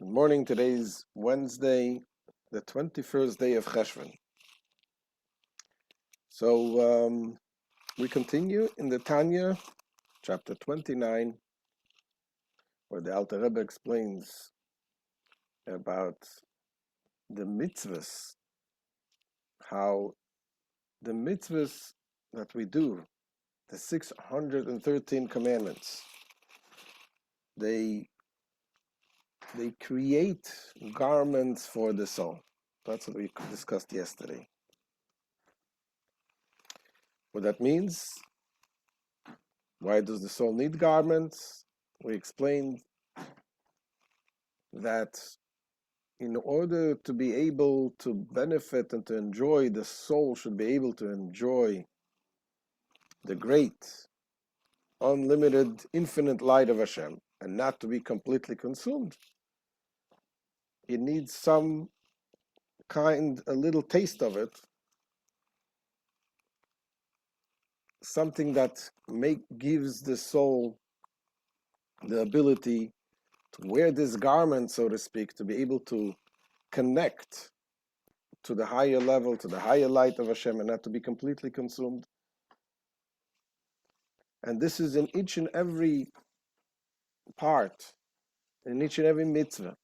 Good morning. Today's Wednesday, the 21st day of Cheshvan. So we continue in the Tanya, chapter 29, where the Alter Rebbe explains about the MITZVOS, how the MITZVOS that we do, the 613 commandments, they create garments for the soul. That's what we discussed yesterday. What that means, why does the soul need garments? We explained that in order to be able to benefit and to enjoy, the soul should be able to enjoy the great, unlimited, infinite light of Hashem and not to be completely consumed. It needs some kind, a little taste of it, something that gives the soul the ability to wear this garment, so to speak, to be able to connect to the higher level, to the higher light of Hashem, and not to be completely consumed. And this is in each and every part, in each and every mitzvah.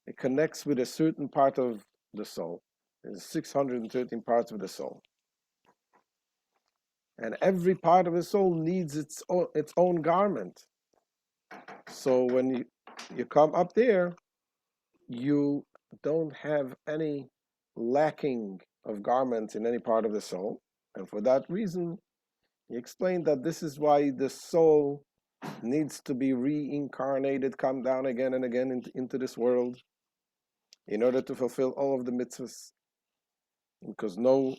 It connects with a certain part of the soul. There's 613 parts of the soul. And every part of the soul needs its own garment. So when you come up there, you don't have any lacking of garments in any part of the soul. And for that reason, he explained that this is why the soul needs to be reincarnated, come down again and again into this world in order to fulfill all of the mitzvahs. Because no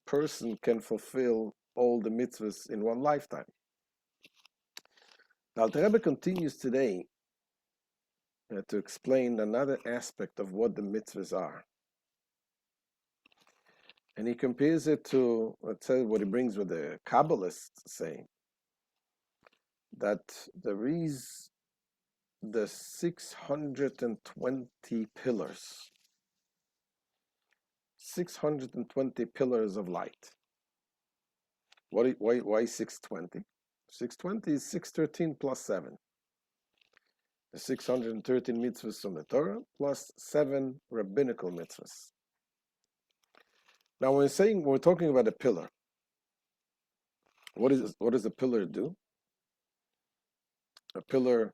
person can fulfill all the mitzvahs in one lifetime. The Alter Rebbe continues today to explain another aspect of what the mitzvahs are. And he compares it to, let's say, what he brings with the Kabbalists say, that there is the 620 pillars. 620 pillars of light. Why 620? 620 is 613 plus 7. The 613 mitzvahs from the Torah plus 7 rabbinical mitzvahs. Now, when we're talking about a pillar, what does a pillar do? A pillar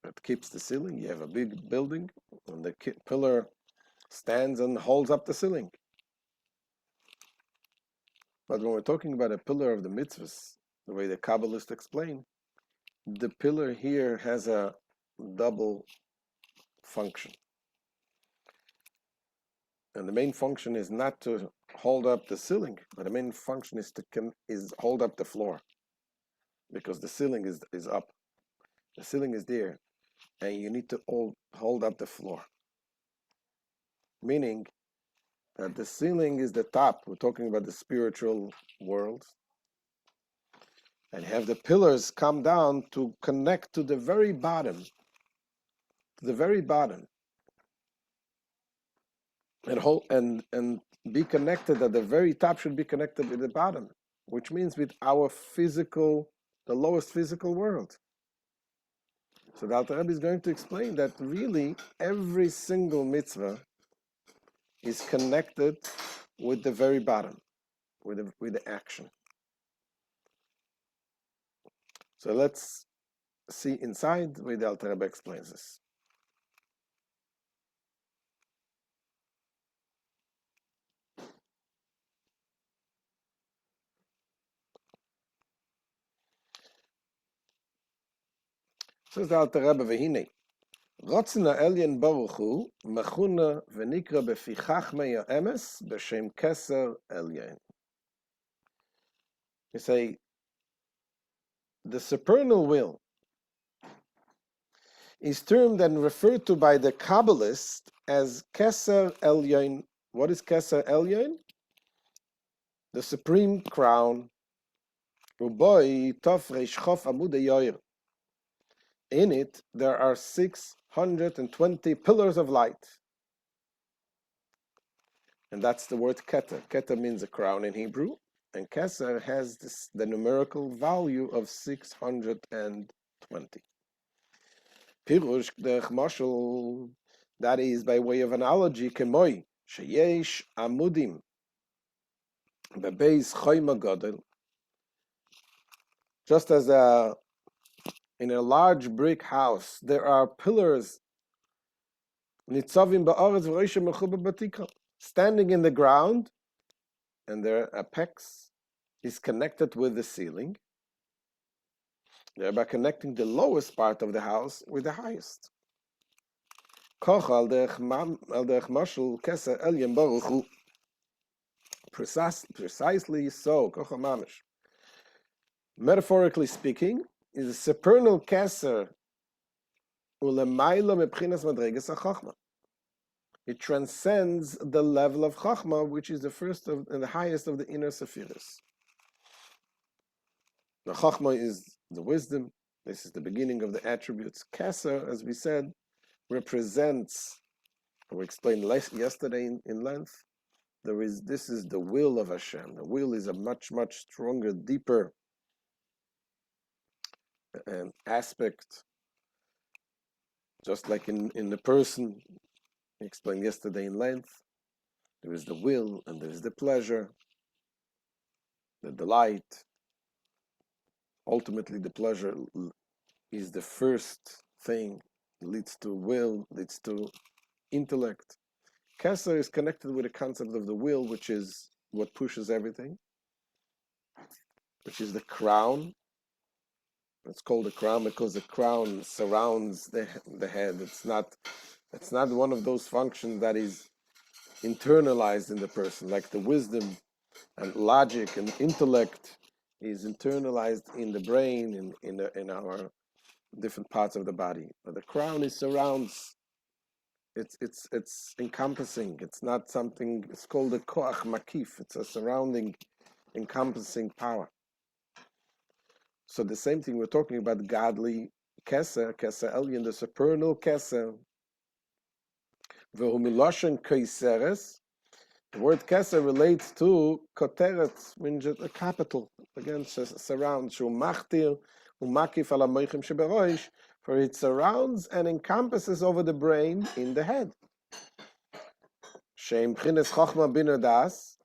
that keeps the ceiling. You have a big building, and the pillar stands and holds up the ceiling. But when we're talking about a pillar of the mitzvahs, the way the Kabbalists explain, the pillar here has a double function. And the main function is not to hold up the ceiling, but the main function is to hold up the floor, because the ceiling is up. The ceiling is there, and you need to hold up the floor. Meaning that the ceiling is the top. We're talking about the spiritual world. And have the pillars come down to connect to the very bottom. To the very bottom. And be connected at the very top should be connected with the bottom, which means with our the lowest physical world. So the Alter Rebbe is going to explain that really every single mitzvah is connected with the very bottom, with the action. So let's see inside the way the Alter Rebbe explains this. Says the Alter Rebbe, Vehine, Rotzen ha'elyon baruch hu, mechuna v'nikra befi chachmei ha'emes b'shem keser elyon. You say, the supernal will is termed and referred to by the Kabbalist as Keser Elyon. What is Keser Elyon? The supreme crown. Uboi Tov Reish Chof Amud Yoyer. In it, there are 6 620 pillars of light. And that's the word keter. Keter means a crown in Hebrew, and keser has the numerical value of 620. Pirush derech mashal, that is by way of analogy, kemoi sheyesh amudim bebeis choyma gadol, just as in a large brick house there are pillars nitzavim ba'aretz v'reisha mechuba batikra, standing in the ground, and their apex is connected with the ceiling, thereby connecting the lowest part of the house with the highest. Precisely so, metaphorically speaking, is a supernal keser. It transcends the level of chachma, which is the first of and the highest of the inner sephiros. The chachma is the wisdom. This is the beginning of the attributes. Keser, as we said, represents, we explained yesterday in length, this is the will of Hashem. The will is a much, much stronger, deeper aspect, just like in the person, we explained yesterday in length. There is the will and there is the pleasure, the delight. Ultimately, the pleasure is the first thing, leads to will, leads to intellect. Keser is connected with the concept of the will, which is what pushes everything, which is the crown. It's called a crown because the crown surrounds the head. It's not one of those functions that is internalized in the person, like the wisdom and logic and intellect is internalized in the brain, in our different parts of the body. But the crown surrounds. It's encompassing. It's not something. It's called a koach makif. It's a surrounding, encompassing power. So the same thing, we're talking about godly keser elyon, the supernal keser. V'humiloshen kaiseres. The word keser relates to koteret, means a capital. Again, surrounds. Shumachtir umakif ala moichim sheberoish, for it surrounds and encompasses over the brain in the head. Sheim chines chochma bina das,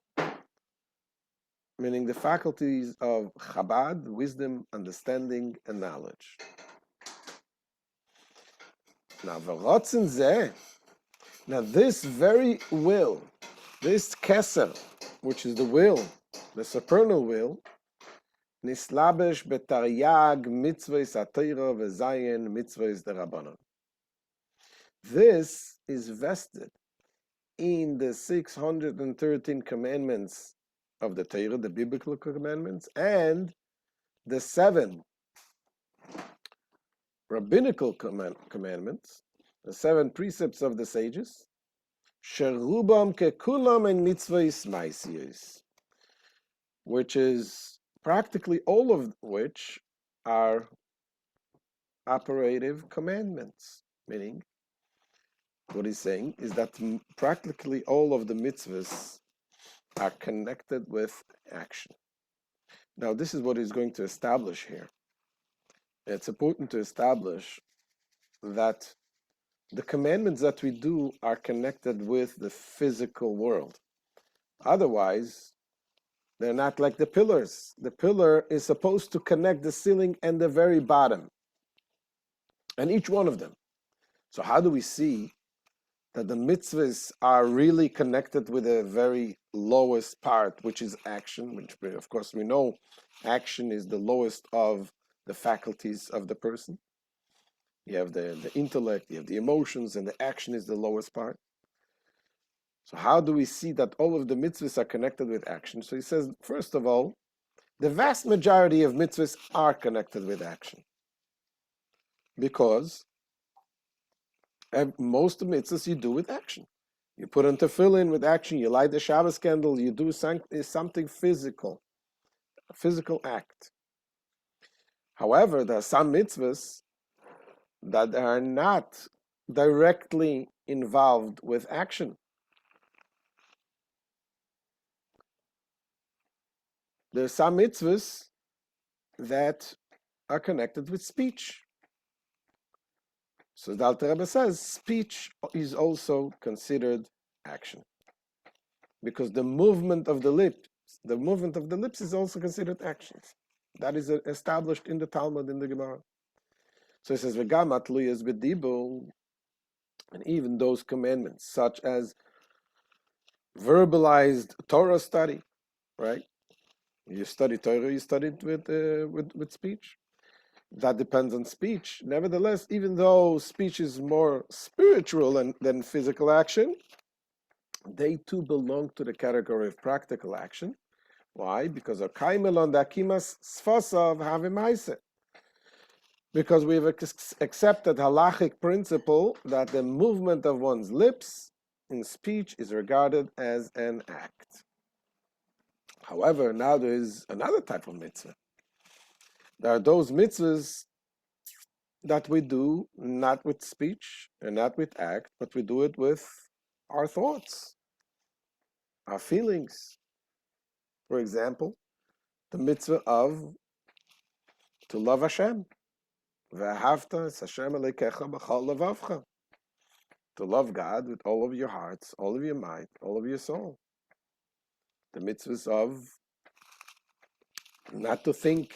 meaning the faculties of Chabad, wisdom, understanding, and knowledge. Now, this very will, this keser, which is the will, the supernal will, nislabesh betaryag mitzvahs atayra v'zayin mitzvahs derabanan. This is vested in the 613 commandments of the Torah, the biblical commandments, and the 7 rabbinical commandments, the 7 precepts of the sages, sherubam kekulam and mitzvahs ma'asiyos, which is practically all of which are operative commandments. Meaning, what he's saying is that practically all of the mitzvahs are connected with action. Now, this is what he's going to establish here. It's important to establish that the commandments that we do are connected with the physical world. Otherwise, they're not like the pillars. The pillar is supposed to connect the ceiling and the very bottom, and each one of them. So how do we see that the mitzvahs are really connected with the very lowest part, which is action, which of course we know action is the lowest of the faculties of the person. You have the intellect, you have the emotions, and the action is the lowest part. So how do we see that all of the mitzvahs are connected with action? So he says, first of all, the vast majority of mitzvahs are connected with action, because most of mitzvahs you do with action. You put on tefillin with action, you light the Shabbos candle, you do something physical, a physical act. However, there are some mitzvahs that are not directly involved with action. There are some mitzvahs that are connected with speech. So the Alter Rebbe says speech is also considered action, because the movement of the lips is also considered actions. That is established in the Talmud, in the Gemara. So he says, "V'gam atluyas b'dibur," and even those commandments, such as verbalized Torah study, right? You study Torah, you study it with speech. That depends on speech. Nevertheless, even though speech is more spiritual than physical action, they too belong to the category of practical action. Why? Because because we've accepted halachic principle that the movement of one's lips in speech is regarded as an act. However, now there is another type of mitzvah. There are those mitzvahs that we do not with speech and not with act, but we do it with our thoughts, our feelings. For example, the mitzvah of to love Hashem. V'ahavta es Hashem Elokecha b'chol levavcha. To love God with all of your hearts, all of your might, all of your soul. The mitzvahs of not to think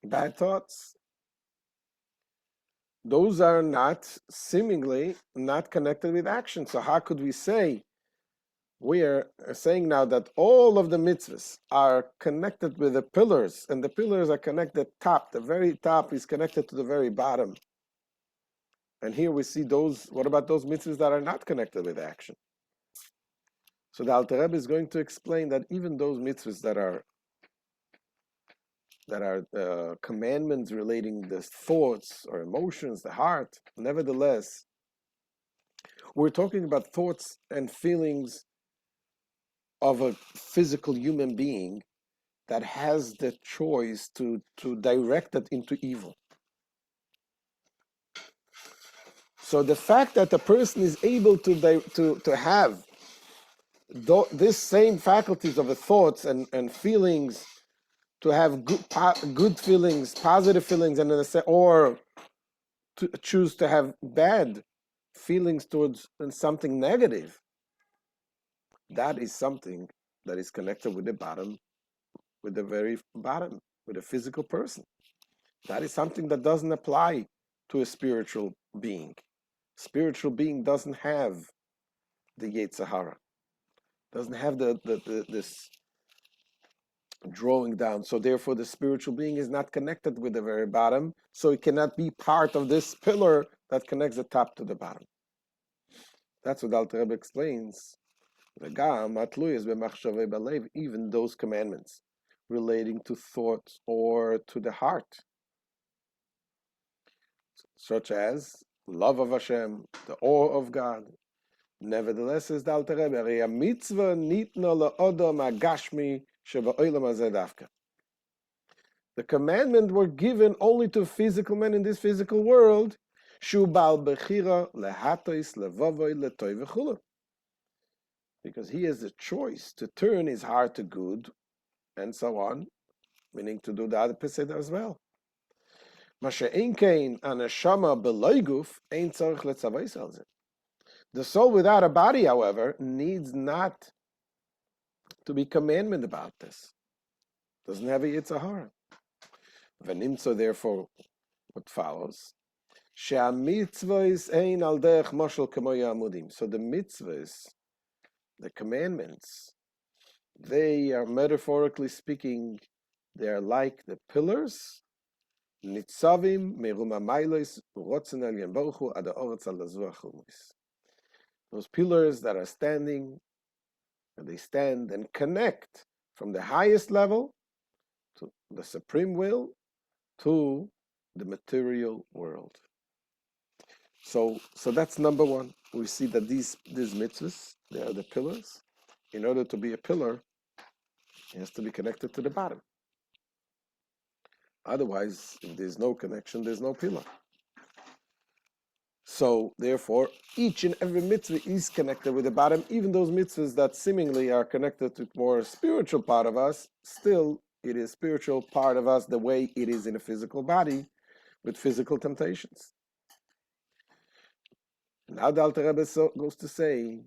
bad thoughts. Those are seemingly not connected with action. So how could we say, we are saying now that all of the mitzvahs are connected with the pillars, and the pillars are connected top. The very top is connected to the very bottom. And here we see what about those mitzvahs that are not connected with action? So the Alter Rebbe is going to explain that even those mitzvahs that are commandments relating the thoughts or emotions, the heart, nevertheless, we're talking about thoughts and feelings of a physical human being that has the choice to direct it into evil. So the fact that a person is able to have this same faculties of the thoughts and feelings, to have good feelings, positive feelings, or to choose to have bad feelings towards something negative, that is something that is connected with the bottom, with the very bottom, with a physical person. That is something that doesn't apply to a spiritual being. Spiritual being doesn't have the Yetzer Hara, doesn't have this drawing down. So therefore, the spiritual being is not connected with the very bottom, so it cannot be part of this pillar that connects the top to the bottom. That's what Alter Rebbe explains. Even those commandments relating to thoughts or to the heart, such as love of Hashem, the awe of God. Nevertheless, says the Alter Rebbe, a mitzvah nitna le'odom hagashmi sheba'olam hazeh dafka. The commandment were given only to physical men in this physical world. Shu bal bechira lehatois levavoy letoy v'chulu. Because he has a choice to turn his heart to good, and so on, meaning to do the other opposite as well. The soul without a body, however, needs not to be commandment about this. Doesn't have a Yetzer Hara. V'nimtzo, therefore, what follows? So the mitzvahs, the commandments, they are, metaphorically speaking, they are like the pillars. Nitzavim merumamaylos urotzen al Yem Baruch Hu ad ha'oretz al lazuach chumus. Those pillars that are standing, and they stand and connect from the highest level to the supreme will to the material world. So that's number one. We see that these mitzvahs, they are the pillars. In order to be a pillar, it has to be connected to the bottom. Otherwise, if there's no connection, there's no pillar. So, therefore, each and every mitzvah is connected with the bottom. Even those mitzvahs that seemingly are connected to more spiritual part of us, still it is spiritual part of us the way it is in a physical body with physical temptations. Now the Alter Rebbe goes to say,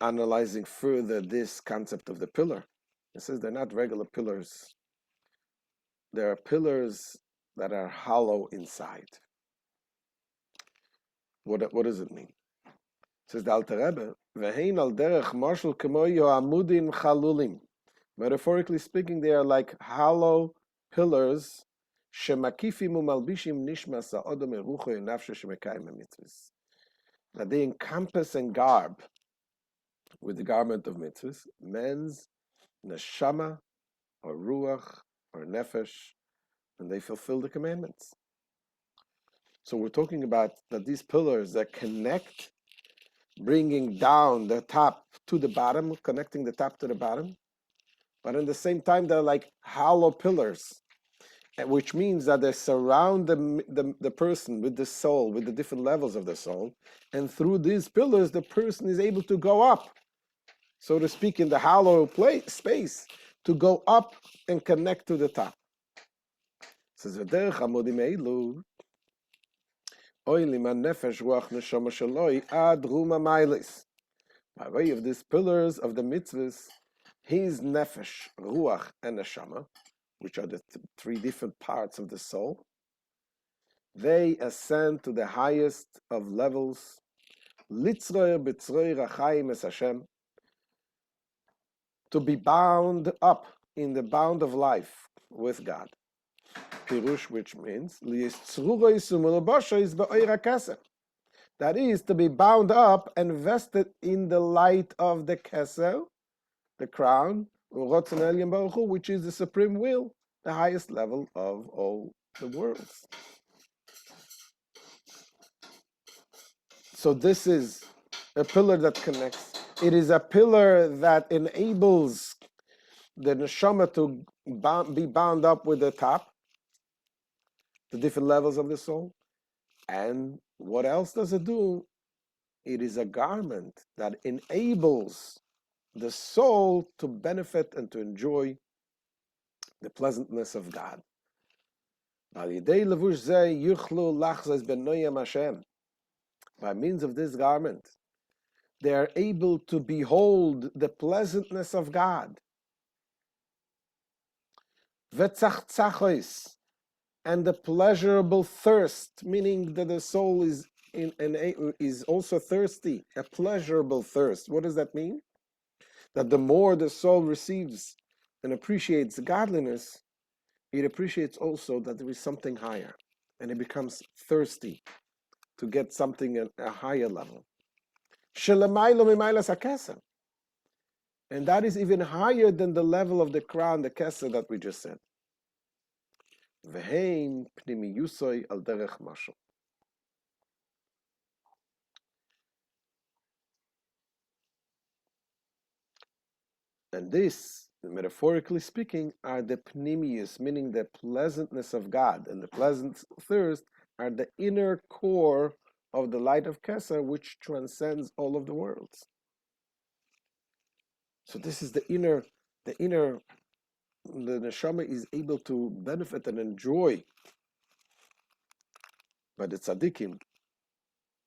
analyzing further this concept of the pillar, it says they're not regular pillars. There are pillars that are hollow inside. What does it mean? Says the Alter Rebbe, "Vehein al derech marshal kemoyo amudin chalulim." Metaphorically speaking, they are like hollow pillars. Shemakifim umalbishim nishmas ha'odom erucho nafshe shemekayim mitzvahs. That they encompass and garb with the garment of mitzvahs men's neshama or ruach or nefesh, and they fulfill the commandments. So we're talking about that these pillars that connect, bringing down the top to the bottom, connecting the top to the bottom, but at the same time they're like hollow pillars, which means that they surround the person with the soul, with the different levels of the soul, and through these pillars the person is able to go up, so to speak, in the hollow space, to go up and connect to the top. It says, by way of these pillars of the mitzvahs, his nefesh, ruach, and neshama, which are the three different parts of the soul, they ascend to the highest of levels, litzroyer b'tzroyer achayim es Hashem, to be bound up in the bound of life with God. Pirush, which means that is, to be bound up and vested in the light of the keser, the crown, which is the supreme will, the highest level of all the worlds. So this is a pillar that connects. It is a pillar that enables the neshama to be bound up with the top, the different levels of the soul. And what else does it do? It is a garment that enables the soul to benefit and to enjoy the pleasantness of God. By means of this garment, they are able to behold the pleasantness of God. And the pleasurable thirst, meaning that the soul is also thirsty, a pleasurable thirst. What does that mean? That the more the soul receives and appreciates godliness, it appreciates also that there is something higher, and it becomes thirsty to get something at a higher level. And that is even higher than the level of the crown, the keser that we just said. And this, metaphorically speaking, are the pnimius, meaning the pleasantness of God, and the pleasant thirst are the inner core of the light of Keser, which transcends all of the worlds. So this is the neshama is able to benefit and enjoy by the tzaddikim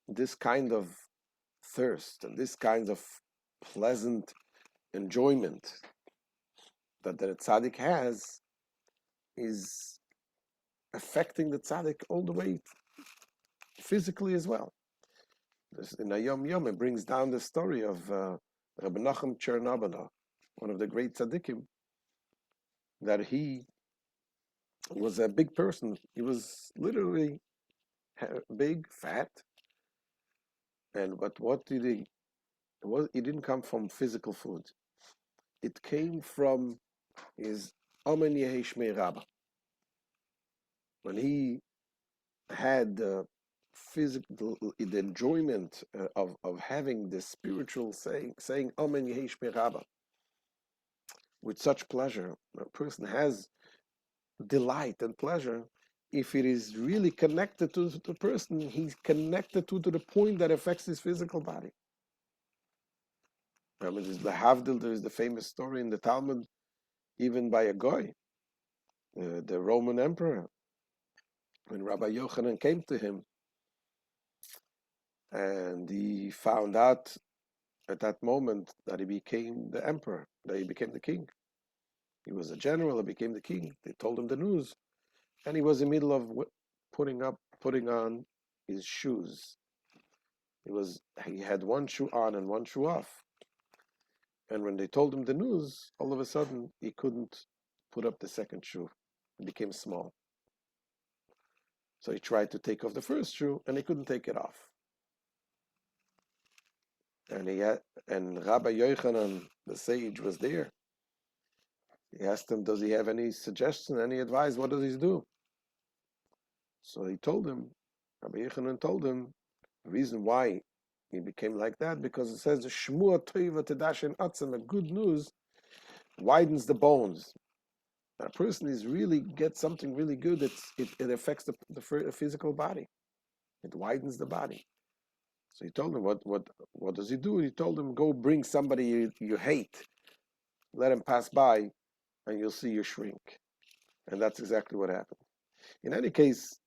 this kind of thirst and this kind of pleasant enjoyment that the tzaddik has is affecting the tzaddik all the way physically as well. In a Yom Yom, it brings down the story of Rabbi Nachum Chernobylov, one of the great tzaddikim, that he was a big person. He was literally big, fat, but what did he? It didn't come from physical food. It came from his Omen Yehi Shmei Rabbah. When he had the enjoyment of having the spiritual saying Omen Yehi Shmei Rabbah with such pleasure, a person has delight and pleasure, if it is really connected to the person, he's connected to the point that affects his physical body. I mean, there's the Havdil, there's the famous story in the Talmud, even by a goy, the Roman emperor, when Rabbi Yochanan came to him, and he found out at that moment that he became the emperor, that he became the king. He was a general, he became the king. They told him the news, and he was in the middle of putting on his shoes. He had one shoe on and one shoe off. And when they told him the news, all of a sudden he couldn't put up the second shoe. It became small. So he tried to take off the first shoe and he couldn't take it off. And Rabbi Yochanan, the sage, was there. He asked him, does he have any suggestion, any advice? What does he do? So he told him, Rabbi Yochanan told him, the reason why he became like that, because it says, Shmua toiva tedashin atzem, a good news widens the bones. When a person is really gets something really good, it affects the physical body. It widens the body. So he told him, what does he do? He told him, go bring somebody you hate, let him pass by, and you'll see you shrink. And that's exactly what happened. In any case,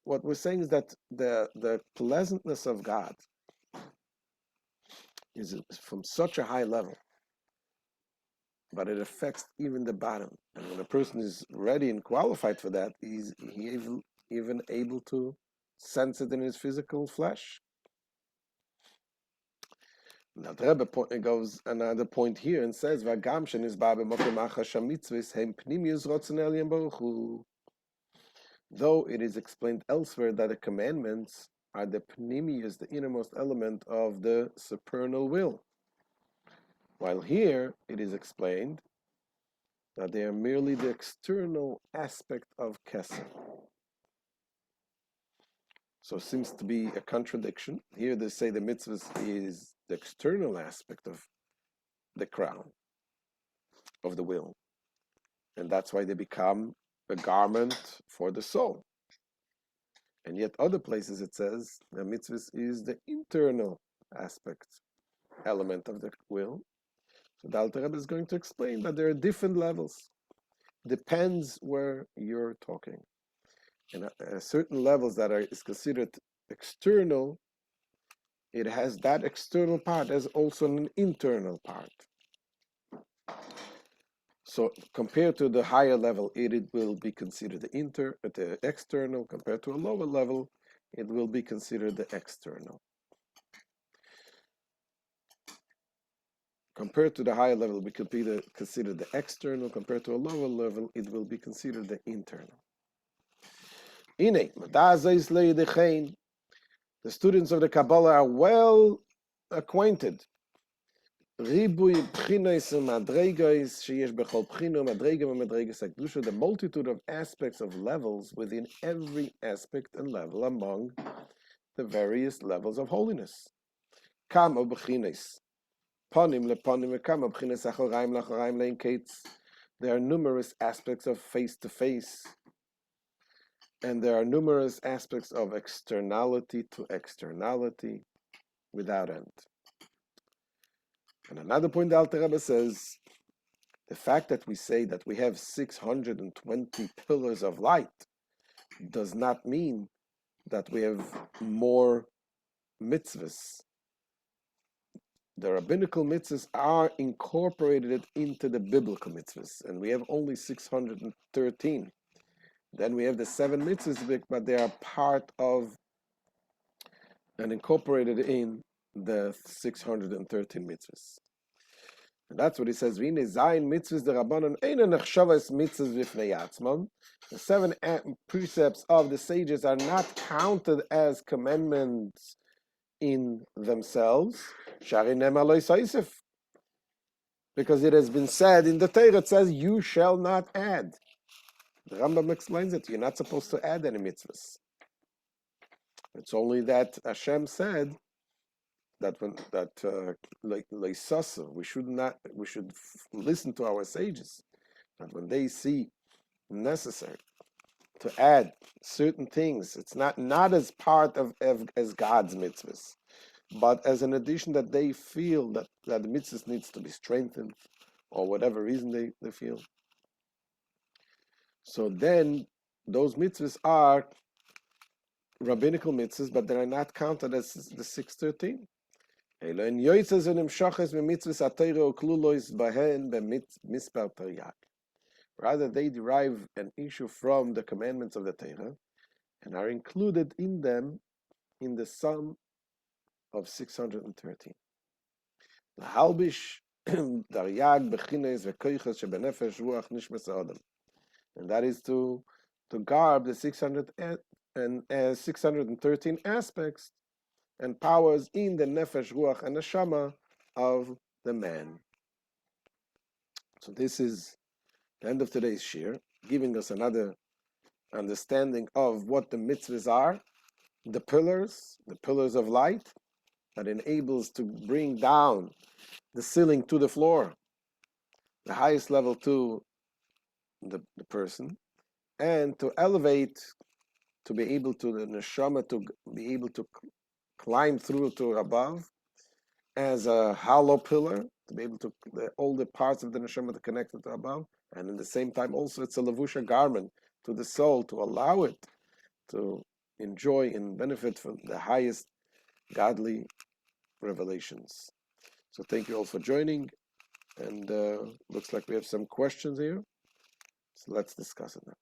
what we're saying is that the pleasantness of God is from such a high level, but it affects even the bottom. And when a person is ready and qualified for that, he's even able to sense it in his physical flesh. Now the Rebbe goes another point here and says, "V'agam shenisba b'mokem achas hamitzvos hem pnimius rotzen elyon baruch hu." Though it is explained elsewhere that the commandments are the pnimius, the innermost element of the supernal will, while here it is explained that they are merely the external aspect of Chesvan. So it seems to be a contradiction. Here they say the mitzvahs is the external aspect of the crown, of the will. And that's why they become a garment for the soul. And yet other places it says the mitzvahs is the internal aspect, element of the will. So the Alter Rebbe is going to explain that there are different levels. Depends where you're talking. And at certain levels that is considered external, it has that external part as also an internal part. So compared to the higher level, it will be considered the external. Compared to a lower level, it will be considered the external. Compared to the higher level, it could be considered the external. Compared to a lower level, it will be considered the internal. The students of the Kabbalah are well acquainted. The multitude of aspects of levels within every aspect and level among the various levels of holiness. There are numerous aspects of face to face, and there are numerous aspects of externality to externality without end. And another point the Alter Rebbe says, the fact that we say that we have 620 pillars of light does not mean that we have more mitzvahs. The rabbinical mitzvahs are incorporated into the biblical mitzvahs, and we have only 613. Then we have the 7 mitzvahs, but they are part of and incorporated in the 613 mitzvahs. And that's what he says. The 7 precepts of the sages are not counted as commandments in themselves. Because it has been said in the Torah, it says, you shall not add. The Rambam explains it. You're not supposed to add any mitzvahs. It's only that Hashem said that we should listen to our sages. That when they see necessary to add certain things. It's not as part of as God's mitzvahs, but as an addition that they feel that the mitzvahs needs to be strengthened, or whatever reason they feel. So then those mitzvahs are rabbinical mitzvahs, but they are not counted as the 613. Rather, they derive an issue from the commandments of the Torah and are included in them in the sum of 613. And that is to garb the 613 aspects and powers in the nefesh, ruach, and neshama of the man. So this is the end of today's shir, giving us another understanding of what the mitzvahs are, the pillars of light that enables to bring down the ceiling to the floor, the highest level to the person, and to elevate, to be able to the neshama to be able to climb through to above as a hollow pillar, to be able to all the parts of the neshama to connect it to above, and in the same time also it's a lavusha garment to the soul to allow it to enjoy and benefit from the highest godly revelations. So thank you all for joining, and looks like we have some questions here, so let's discuss it now.